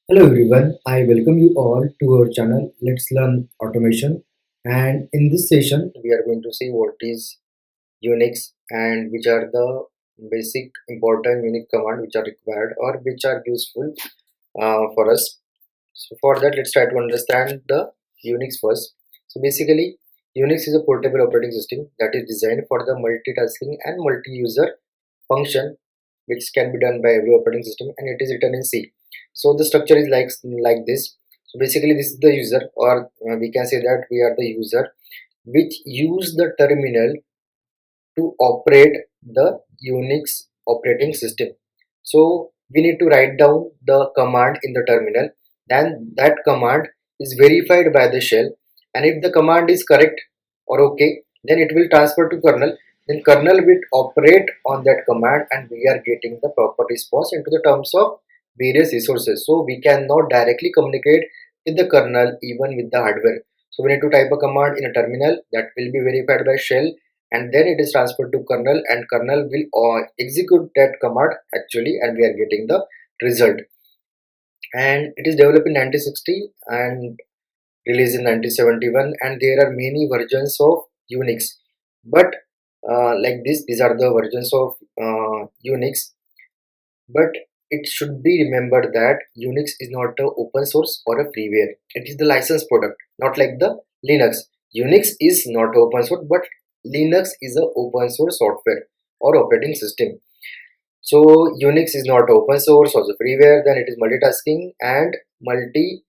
Hello everyone, I welcome you all to our channel Let's Learn Automation, and in this session we are going to see what is Unix and which are the basic important Unix command which are required or which are useful for us. So for that, let's try to understand the Unix first. So basically Unix is a portable operating system that is designed for the multitasking and multi-user function which can be done by every operating system, and it is written in C. So the structure is like this. So basically this is the user, or we can say that we are the user which use the terminal to operate the Unix operating system. So we need to write down the command in the terminal, then that command is verified by the shell, and if the command is correct or okay, then it will transfer to kernel. Then kernel will operate on that command, and we are getting the proper response into the terms of various resources. So we cannot directly communicate with the kernel even with the hardware. So we need to type a command in a terminal that will be verified by shell, and then it is transferred to kernel, and kernel will execute that command actually, and we are getting the result. And it is developed in 1960 and released in 1971, and there are many versions of Unix, but like this, these are the versions of Unix. But it should be remembered that Unix is not a open source or a freeware. It is the licensed product, not like the Linux. Unix is not open source, but Linux is a open source software or operating system. So Unix is not open source or the freeware, then it is multitasking and multi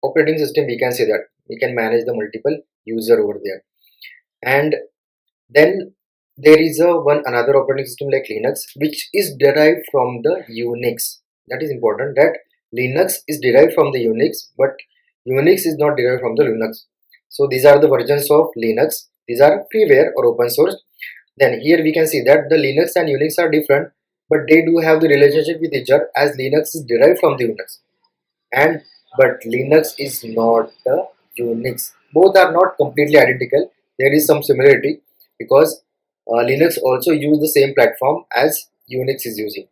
operating system. We can say that we can manage the multiple user over there. And then there is a one another operating system like Linux, which is derived from the Unix. That is important, that Linux is derived from the Unix, but Unix is not derived from the Linux. So these are the versions of Linux. These are freeware or open source. Then here we can see that the Linux and Unix are different, but they do have the relationship with each other, as Linux is derived from the Unix, and but Linux is not the Unix. Both are not completely identical. There is some similarity because Linux also use the same platform as Unix is using.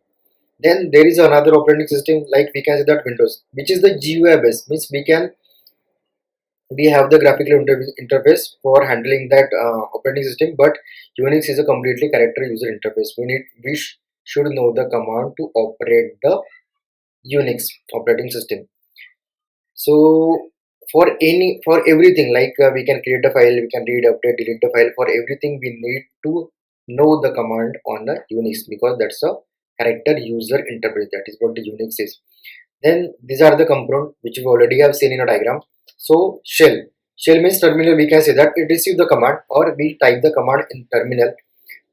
Then there is another operating system like we can say that Windows, which is the GUI based, means we have the graphical interface for handling that operating system, but Unix is a completely character user interface. We should know the command to operate the Unix operating system. So for everything, like we can create a file, we can read, update, delete the file. For everything we need to know the command on the Unix, because that's a character user interface. That is what the Unix is. Then these are the component which we already have seen in a diagram. So shell means terminal. We can say that it receives the command, or we type the command in terminal.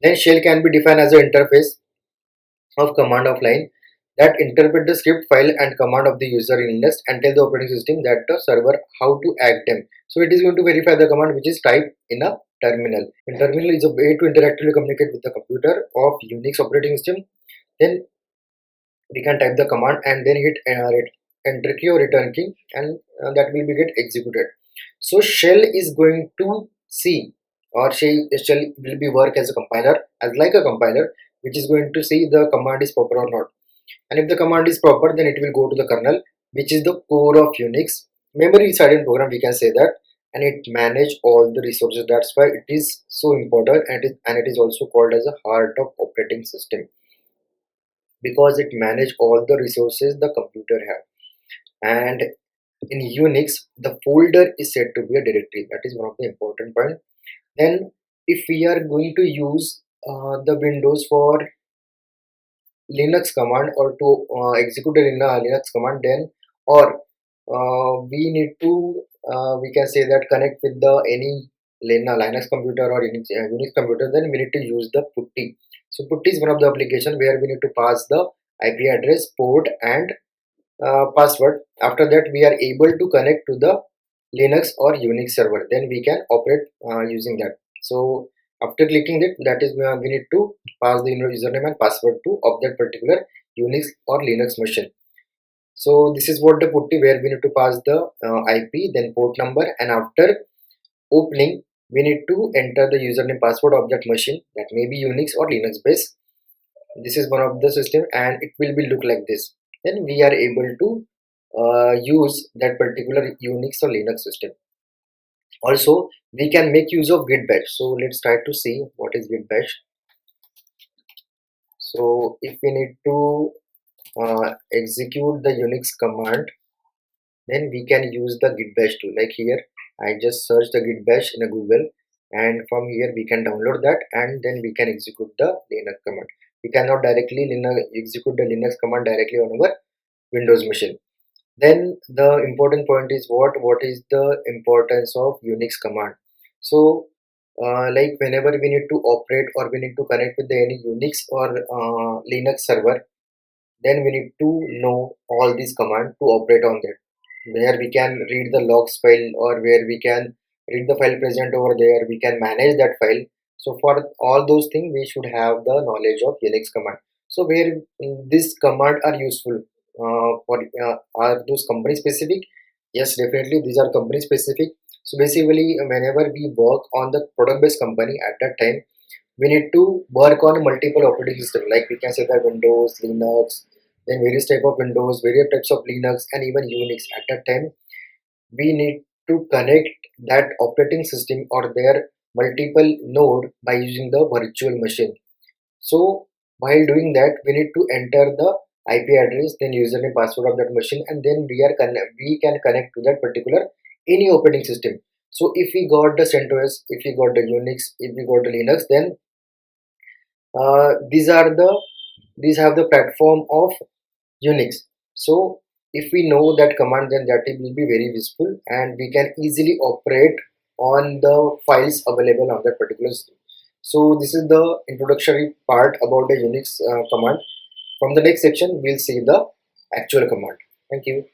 Then shell can be defined as an interface of command of line that interpret the script file and command of the user in Linux and tell the operating system that the server how to act them. So it is going to verify the command which is typed in a terminal. And terminal is a way to interactively communicate with the computer of Unix operating system. Then we can type the command and then hit enter key or return key, and that will be get executed. So shell is going to see, or shell will be work as a compiler, as like a compiler, which is going to see the command is proper or not. And if the command is proper, then it will go to the kernel, which is the core of Unix. Memory silent program, we can say that, and it manage all the resources. That's why it is so important, and it is also called as a heart of operating system, because it manage all the resources the computer have. And in Unix, the folder is said to be a directory. That is one of the important point. Then if we are going to use the Windows for Linux command, or to execute it in a Linux command, then or we need to we can say that connect with the any Linux computer or Unix computer, then we need to use the putty. So putty is one of the application where we need to pass the IP address, port, and password. After that, we are able to connect to the Linux or Unix server. Then we can operate using that. So after clicking it, that is we need to pass the username and password to of that particular Unix or Linux machine. So this is what the putty, where we need to pass the IP, then port number, and after opening, we need to enter the username password of that machine, that may be Unix or Linux based. This is one of the system, and it will be look like this. then we are able to use that particular Unix or Linux system. Also, we can make use of git bash. So let's try to see what is git bash. So if we need to execute the Unix command, then we can use the git bash tool. Like here I just search the git bash in a Google, and from here we can download that, and then we can execute the Linux command. We cannot directly execute the Linux command directly on our Windows machine. Then the important point is what is the importance of Unix command. So like whenever we need to operate or we need to connect with any Unix or Linux server, then we need to know all these commands to operate on that, where we can read the logs file or where we can read the file present over there, we can manage that file. So for all those things we should have the knowledge of Unix command. So where these command are useful for are those company specific? Yes, definitely these are company specific. So basically whenever we work on the product based company, at that time we need to work on multiple operating system, like we can say that Windows, Linux, then various type of Windows, various types of Linux, and even Unix. At that time we need to connect that operating system or their multiple node by using the virtual machine. So while doing that we need to enter the IP address, then username, password of that machine, and then we can connect to that particular any operating system. So if we got the CentOS, if we got the Unix, if we got the Linux, then these are the these have the platform of Unix. So if we know that command, then that it will be very useful and we can easily operate on the files available on that particular system. So this is the introductory part about the Unix command. From the next section we'll see the actual command. Thank you.